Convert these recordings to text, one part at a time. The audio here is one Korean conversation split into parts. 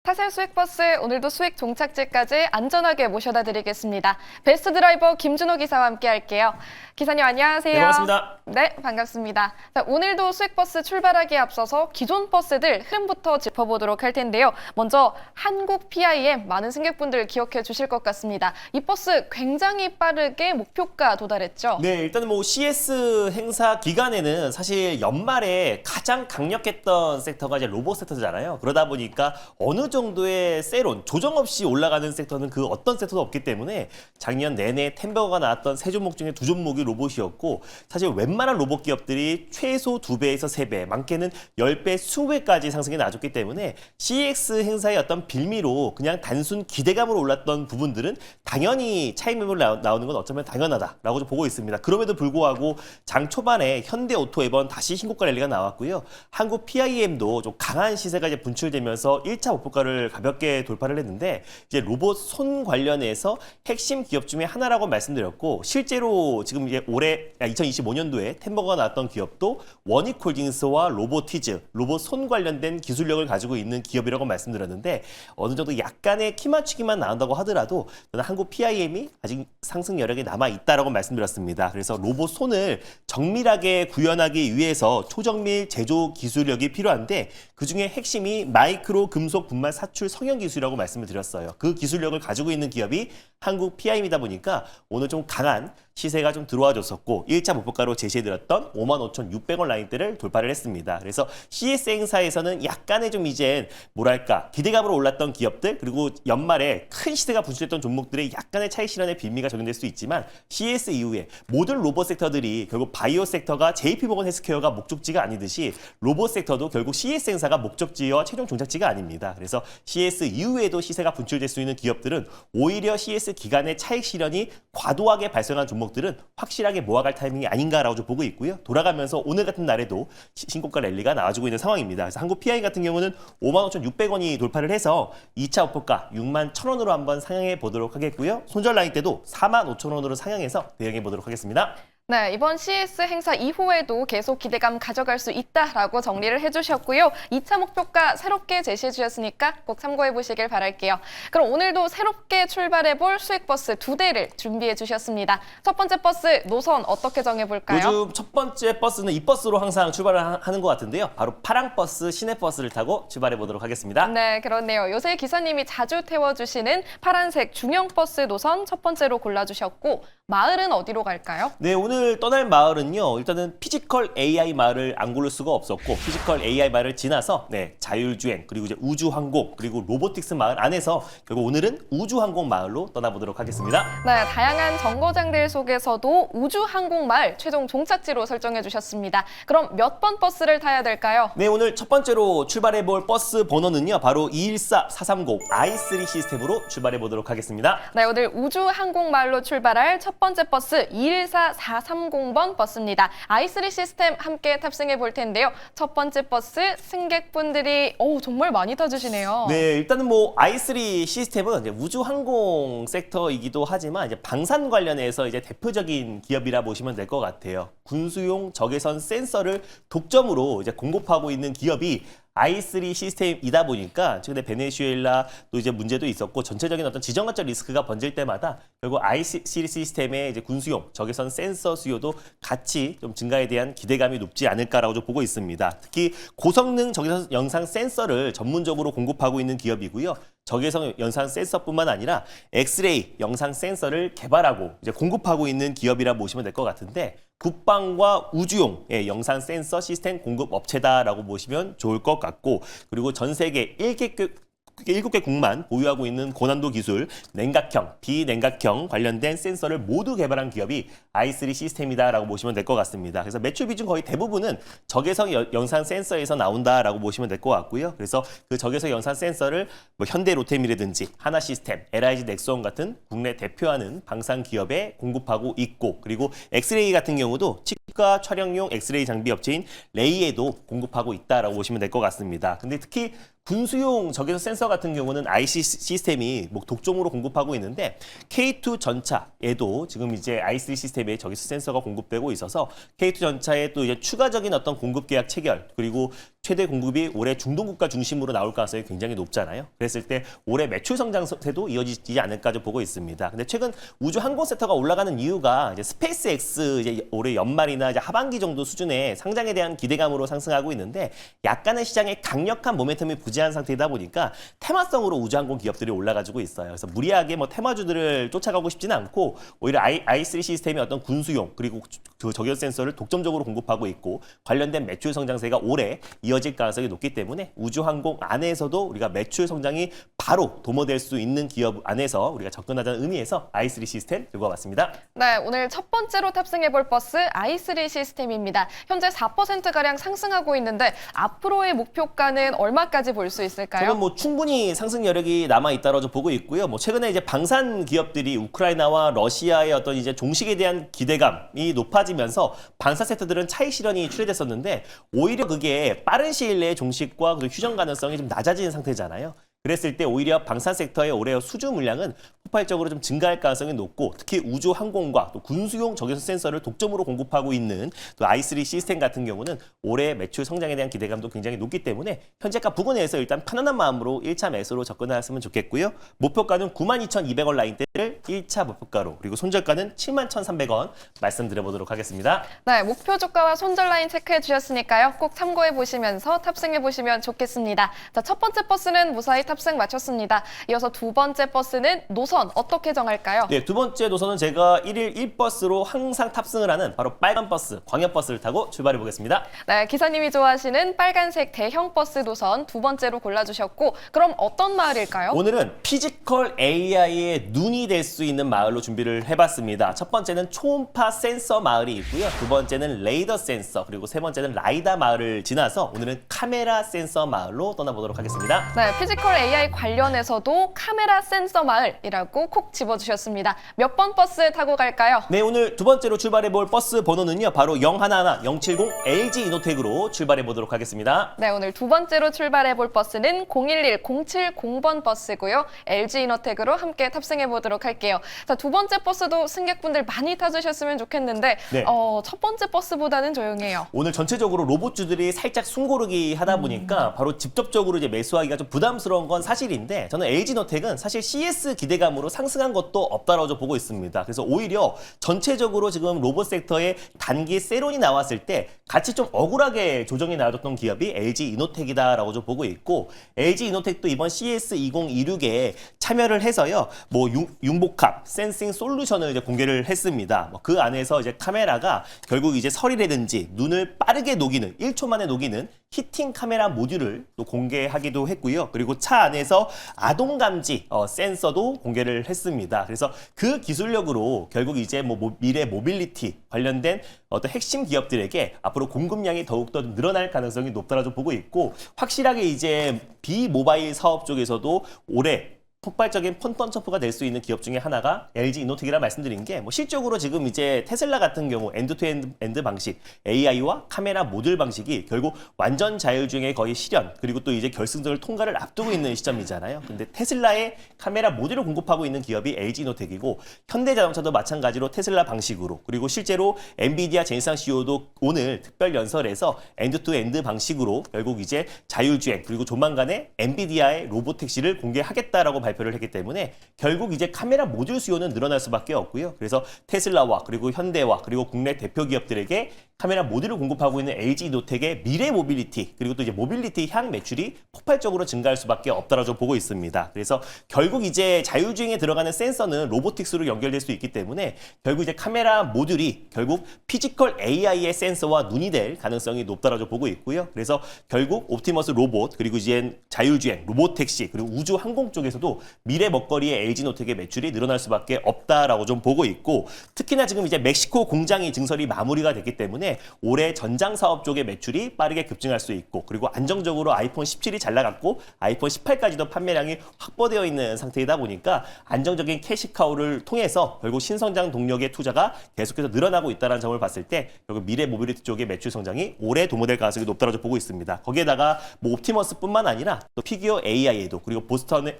타셀 수익버스 오늘도 수익 종착지까지 안전하게 모셔다 드리겠습니다. 베스트 드라이버 김준호 기사와 함께 할게요. 기사님 안녕하세요. 네, 반갑습니다. 네, 반갑습니다. 자, 오늘도 수익버스 출발하기에 앞서서 기존 버스들 흐름부터 짚어보도록 할 텐데요. 먼저 한국 PIM 많은 승객분들 기억해 주실 것 같습니다. 이 버스 굉장히 빠르게 목표가 도달했죠. 네, 일단은 CS 행사 기간에는 사실 연말에 가장 강력했던 섹터가 이제 로봇 섹터잖아요. 그러다 보니까 어느 정도의 세론, 조정 없이 올라가는 섹터는 그 어떤 섹터도 없기 때문에 작년 내내 템버가 나왔던 세 종목 중에 두 종목이 로봇이었고, 사실 웬만한 로봇 기업들이 최소 2배에서 3배, 많게는 10배, 20배까지 상승이 나왔기 때문에 CEX 행사의 어떤 빌미로 그냥 단순 기대감으로 올랐던 부분들은 당연히 차익 매물로 나오는 건 어쩌면 당연하다라고 좀 보고 있습니다. 그럼에도 불구하고 장 초반에 현대오토에번 다시 신고가 랠리가 나왔고요. 한국 PIM도 좀 강한 시세가 이제 분출되면서 1차 목표가를 가볍게 돌파를 했는데, 이제 로봇 손 관련해서 핵심 기업 중에 하나라고 말씀드렸고, 실제로 지금 이제 올해 2025년도에 템버가 나왔던 기업도 원익홀딩스와 로보티즈, 로봇 손 관련된 기술력을 가지고 있는 기업이라고 말씀드렸는데, 어느 정도 약간의 키 맞추기만 나온다고 하더라도 저는 한국 PIM이 아직 상승 여력이 남아 있다라고 말씀드렸습니다. 그래서 로봇 손을 정밀하게 구현하기 위해서 초정밀 제조 기술력이 필요한데, 그중에 핵심이 마이크로 금속 분말 사출 성형 기술이라고 말씀을 드렸어요. 그 기술력을 가지고 있는 기업이 한국 PIM이다 보니까 오늘 좀 강한 시세가 좀 들어와 줬었고, 1차 목표가로 제시해드렸던 55,600원 라인대를 돌파를 했습니다. 그래서 CS 행사에서는 약간의 좀 이제 뭐랄까 기대감으로 올랐던 기업들, 그리고 연말에 큰 시세가 분출했던 종목들의 약간의 차익 실현의 빌미가 적용될 수 있지만, CS 이후에 모든 로봇 섹터들이 결국 바이오 섹터가 JP모건 헬스케어가 목적지가 아니듯이 로봇 섹터도 결국 CS 행사가 목적지와 최종 종착지가 아닙니다. 그래서 CS 이후에도 시세가 분출될 수 있는 기업들은 오히려 CS 기간의 차익 실현이 과도하게 발생한 종목들은 확실하게 모아갈 타이밍이 아닌가라고 좀 보고 있고요. 돌아가면서 오늘 같은 날에도 신고가 랠리가 나와주고 있는 상황입니다. 그래서 한국 PI 같은 경우는 55,600원이 돌파를 해서 2차 목표가 61,000원으로 한번 상향해 보도록 하겠고요. 손절 라인 때도 45,000원으로 상향해서 대응해 보도록 하겠습니다. 네, 이번 CS 행사 이후에도 계속 기대감 가져갈 수 있다라고 정리를 해주셨고요. 2차 목표가 새롭게 제시해 주셨으니까 꼭 참고해 보시길 바랄게요. 그럼 오늘도 새롭게 출발해볼 수익버스 2대를 준비해 주셨습니다. 첫 번째 버스 노선 어떻게 정해볼까요? 요즘 첫 번째 버스는 이 버스로 항상 출발을 하는 것 같은데요. 바로 파랑버스, 시내버스를 타고 출발해 보도록 하겠습니다. 네, 그렇네요. 요새 기사님이 자주 태워주시는 파란색 중형버스 노선 첫 번째로 골라주셨고, 마을은 어디로 갈까요? 네, 오늘 떠날 마을은요, 일단은 피지컬 AI 마을을 안 고를 수가 없었고, 피지컬 AI 마을을 지나서 자율주행, 그리고 이제 우주항공, 그리고 로보틱스 마을 안에서 결국 오늘은 우주항공 마을로 떠나보도록 하겠습니다. 네, 다양한 정거장들 속에서도 우주항공 마을 최종 종착지로 설정해 주셨습니다. 그럼 몇 번 버스를 타야 될까요? 네, 오늘 첫 번째로 출발해볼 버스 번호는요, 바로 214430 i3 시스템으로 출발해 보도록 하겠습니다. 네, 오늘 우주항공 마을로 출발할 첫 번째 버스 214430번 버스입니다. i3 시스템 함께 탑승해 볼 텐데요. 첫 번째 버스 승객분들이 정말 많이 타주시네요. 네, 일단은 i3 시스템은 이제 우주항공 섹터이기도 하지만 이제 방산 관련해서 이제 대표적인 기업이라 보시면 될 것 같아요. 군수용 적외선 센서를 독점으로 이제 공급하고 있는 기업이 i3 시스템이다 보니까 최근에 베네수엘라 또 이제 문제도 있었고, 전체적인 어떤 지정학적 리스크가 번질 때마다 결국 i3 시스템의 이제 군수용 적외선 센서 수요도 같이 좀 증가에 대한 기대감이 높지 않을까라고 좀 보고 있습니다. 특히 고성능 적외선 영상 센서를 전문적으로 공급하고 있는 기업이고요. 적외선 영상 센서뿐만 아니라 엑스레이 영상 센서를 개발하고 이제 공급하고 있는 기업이라 보시면 될 것 같은데, 국방과 우주용 영상 센서 시스템 공급 업체다라고 보시면 좋을 것 같고, 그리고 전 세계 7개 국만 보유하고 있는 고난도 기술, 냉각형, 비냉각형 관련된 센서를 모두 개발한 기업이 i3 시스템이다라고 보시면 될 것 같습니다. 그래서 매출 비중 거의 대부분은 적외선 영상 센서에서 나온다라고 보시면 될 것 같고요. 그래서 그 적외선 영상 센서를 현대 로템이라든지 하나 시스템, LIG 넥스원 같은 국내 대표하는 방산 기업에 공급하고 있고, 그리고 엑스레이 같은 경우도 치과 촬영용 엑스레이 장비 업체인 레이에도 공급하고 있다라고 보시면 될 것 같습니다. 근데 특히 군수용 적외선 센서 같은 경우는 IC 시스템이 뭐 독점으로 공급하고 있는데 K2 전차에도 지금 이제 IC 시스템에 적외선 센서가 공급되고 있어서 K2 전차에 또 이제 추가적인 어떤 공급 계약 체결 그리고 최대 공급이 올해 중동 국가 중심으로 나올 가능성이 굉장히 높잖아요. 그랬을 때 올해 매출 성장세도 이어지지 않을까 좀 보고 있습니다. 근데 최근 우주 항공 섹터가 올라가는 이유가 이제 스페이스X 이제 올해 연말이나 이제 하반기 정도 수준의 상장에 대한 기대감으로 상승하고 있는데 약간의 시장에 강력한 모멘텀이 부재한 상태이다 보니까 테마성으로 우주 항공 기업들이 올라가지고 있어요. 그래서 무리하게 뭐 테마주들을 쫓아가고 싶지는 않고 오히려 i3 시스템의 어떤 군수용 그리고 그 적외선 센서를 독점적으로 공급하고 있고 관련된 매출 성장세가 올해 이어질 가능성이 높기 때문에 우주항공 안에서도 우리가 매출 성장이 바로 도모될 수 있는 기업 안에서 우리가 접근하자는 의미에서 i3 시스템 들고 와봤습니다. 네, 오늘 첫 번째로 탑승해볼 버스 i3 시스템입니다. 현재 4%가량 상승하고 있는데 앞으로의 목표가는 얼마까지 볼 수 있을까요? 저는 뭐 충분히 상승 여력이 남아 있다고 좀 보고 있고요. 뭐 최근에 이제 방산 기업들이 우크라이나와 러시아의 어떤 이제 종식에 대한 기대감이 높아지면서 방산 섹터들은 차익 실현이 출해됐었는데 오히려 그게 빠른 시일 내에 종식과 휴전 가능성이 좀 낮아지는 상태잖아요. 그랬을 때 오히려 방산 섹터의 올해 수주 물량은 폭발적으로 좀 증가할 가능성이 높고 특히 우주 항공과 또 군수용 적외선 센서를 독점으로 공급하고 있는 또 i3 시스템 같은 경우는 올해 매출 성장에 대한 기대감도 굉장히 높기 때문에 현재가 부근에서 일단 편안한 마음으로 1차 매수로 접근하셨으면 좋겠고요. 목표가는 92,200원 라인대를 1차 목표가로 그리고 손절가는 71,300원 말씀드려보도록 하겠습니다. 네, 목표 주가와 손절 라인 체크해 주셨으니까요. 꼭 참고해 보시면서 탑승해 보시면 좋겠습니다. 자, 첫 번째 버스는 무사히 탑승 마쳤습니다. 이어서 두 번째 버스는 노선 어떻게 정할까요? 네, 두 번째 노선은 제가 1일 1버스로 항상 탑승을 하는 바로 빨간 버스, 광역버스를 타고 출발해 보겠습니다. 네, 기사님이 좋아하시는 빨간색 대형 버스 노선 두 번째로 골라주셨고 그럼 어떤 마을일까요? 오늘은 피지컬 AI의 눈이 될 수 있는 마을로 준비를 해봤습니다. 첫 번째는 초음파 센서 마을이 있고요. 두 번째는 레이더 센서, 그리고 세 번째는 라이다 마을을 지나서 오늘은 카메라 센서 마을로 떠나보도록 하겠습니다. 네, 피지컬 AI 관련해서도 카메라 센서 마을이라고 콕 집어주셨습니다. 몇 번 버스 타고 갈까요? 네, 오늘 두 번째로 출발해볼 버스 번호는요. 바로 011070 LG 이노텍으로 출발해보도록 하겠습니다. 네, 오늘 두 번째로 출발해볼 버스는 011070번 버스고요. LG 이노텍으로 함께 탑승해 보도록 할게요. 자, 두 번째 버스도 승객분들 많이 타주셨으면 좋겠는데 네. 첫 번째 버스보다는 조용해요. 오늘 전체적으로 로봇주들이 살짝 숨고르기 하다 보니까 바로 직접적으로 이제 매수하기가 좀 부담스러운 건 사실인데 저는 LG노텍은 사실 CS 기대감으로 상승한 것도 없다라고 좀 보고 있습니다. 그래서 오히려 전체적으로 지금 로봇 섹터에 단기 세론이 나왔을 때 같이 좀 억울하게 조정이 나왔던 기업이 LG이노텍이다라고 좀 보고 있고 LG이노텍도 이번 CS 2026에 참여를 해서요. 뭐 융복합 센싱 솔루션을 이제 공개를 했습니다. 그 안에서 이제 카메라가 결국 이제 설이라든지 눈을 빠르게 녹이는 1초 만에 녹이는 히팅 카메라 모듈을 또 공개하기도 했고요. 그리고 차 안에서 아동 감지 센서도 공개를 했습니다. 그래서 그 기술력으로 결국 이제 뭐 미래 모빌리티 관련된 어떤 핵심 기업들에게 앞으로 공급량이 더욱더 늘어날 가능성이 높다고 보고 있고 확실하게 이제 비모바일 사업 쪽에서도 올해 폭발적인 펀펀점프가 될 수 있는 기업 중에 하나가 LG 이노텍이라 말씀드린 게 뭐 실적으로 지금 이제 테슬라 같은 경우 엔드-투-엔드 방식 AI와 카메라 모듈 방식이 결국 완전 자율주행의 거의 실현 그리고 또 이제 결승전을 통과를 앞두고 있는 시점이잖아요. 근데 테슬라의 카메라 모듈을 공급하고 있는 기업이 LG 이노텍이고 현대자동차도 마찬가지로 테슬라 방식으로 그리고 실제로 엔비디아 제니상 CEO도 오늘 특별 연설에서 엔드-투-엔드 방식으로 결국 이제 자율주행 그리고 조만간에 엔비디아의 로보택시를 공개하겠다라고 발표를 했기 때문에 결국 이제 카메라 모듈 수요는 늘어날 수밖에 없고요. 그래서 테슬라와 그리고 현대와 그리고 국내 대표 기업들에게 카메라 모듈을 공급하고 있는 LG 이노텍의 미래 모빌리티 그리고 또 이제 모빌리티 향 매출이 폭발적으로 증가할 수밖에 없다라고 보고 있습니다. 그래서 결국 이제 자율주행에 들어가는 센서는 로보틱스로 연결될 수 있기 때문에 결국 이제 카메라 모듈이 결국 피지컬 AI의 센서와 눈이 될 가능성이 높다라고 보고 있고요. 그래서 결국 옵티머스 로봇 그리고 이제 자율주행, 로보택시 그리고 우주 항공 쪽에서도 미래 먹거리의 LG노텍의 매출이 늘어날 수밖에 없다라고 좀 보고 있고 특히나 지금 이제 멕시코 공장이 증설이 마무리가 됐기 때문에 올해 전장 사업 쪽의 매출이 빠르게 급증할 수 있고 그리고 안정적으로 아이폰 17이 잘 나갔고 아이폰 18까지도 판매량이 확보되어 있는 상태이다 보니까 안정적인 캐시카우를 통해서 결국 신성장 동력의 투자가 계속해서 늘어나고 있다는 점을 봤을 때 결국 미래 모빌리티 쪽의 매출 성장이 올해 도모될 가능성이 높다고 보고 있습니다. 거기에다가 뭐 옵티머스뿐만 아니라 또 피규어 AI에도 그리고 보스턴의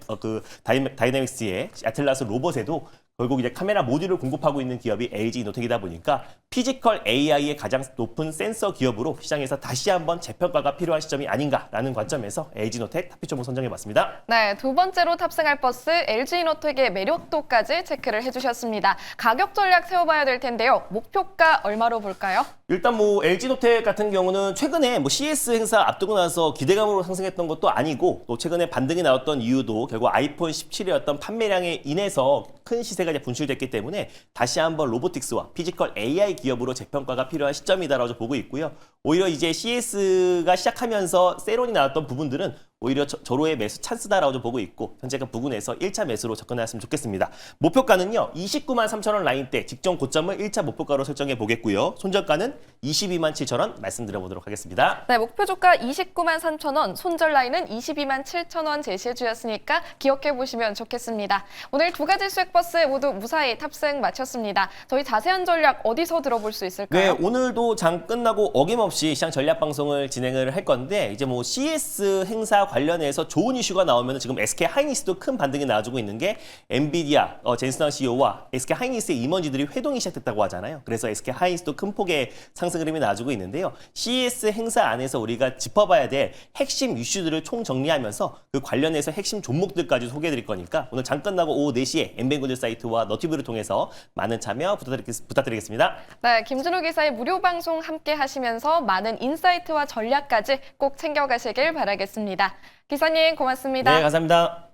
다이내믹스의 아틀라스 로봇에도 결국 이제 카메라 모듈을 공급하고 있는 기업이 LG 이노텍이다 보니까 피지컬 AI의 가장 높은 센서 기업으로 시장에서 다시 한번 재평가가 필요한 시점이 아닌가라는 관점에서 LG 이노텍 탑피점을 선정해봤습니다. 네, 두 번째로 탑승할 버스 LG 이노텍의 매력도까지 체크를 해주셨습니다. 가격 전략 세워봐야 될 텐데요. 목표가 얼마로 볼까요? 일단 뭐 LG 이노텍 같은 경우는 최근에 뭐 CS 행사 앞두고 나서 기대감으로 상승했던 것도 아니고 또 최근에 반등이 나왔던 이유도 결국 아이폰 17의 어떤 판매량에 인해서 큰 시세가 이제 분출됐기 때문에 다시 한번 로보틱스와 피지컬 AI 기업으로 재평가가 필요한 시점이다라고 보고 있고요. 오히려 이제 CS가 시작하면서 세론이 나왔던 부분들은 오히려 저로의 매수 찬스다라고 보고 있고 현재 그 부근에서 1차 매수로 접근했으면 좋겠습니다. 목표가는요. 293만 3천 원 라인대 직전 고점을 1차 목표가로 설정해 보겠고요. 손절가는 227만 7천 원 말씀드려 보도록 하겠습니다. 네, 목표 주가 29만 3천 원, 손절 라인은 22만 7천 원 제시해 주셨으니까 기억해 보시면 좋겠습니다. 오늘 두 가지 수익 버스 모두 무사히 탑승 마쳤습니다. 저희 자세한 전략 어디서 들어볼 수 네, 있을까요? 오늘도 장 끝나고 어김없이 시장 전략 방송을 진행을 할 건데 이제 뭐 CS 행사 관련해서 좋은 이슈가 나오면 지금 SK 하이닉스도 큰 반등이 나와주고 있는 게 엔비디아 젠슨황 CEO와 SK 하이닉스의 임원진들이 회동이 시작됐다고 하잖아요. 그래서 SK 하이닉스도 큰 폭의 상승 흐름이 나와주고 있는데요. CS 행사 안에서 우리가 짚어봐야 될 핵심 이슈들을 총정리하면서 그 관련해서 핵심 종목들까지 소개해드릴 거니까 오늘 장 끝나고 오후 4시에 엠뱅고즈 사이트와 너튜브를 통해서 많은 참여 부탁드리겠습니다. 네, 김준호 기사의 무료 방송 함께 하시면서 많은 인사이트와 전략까지 꼭 챙겨가시길 바라겠습니다. 기사님 고맙습니다. 네, 감사합니다.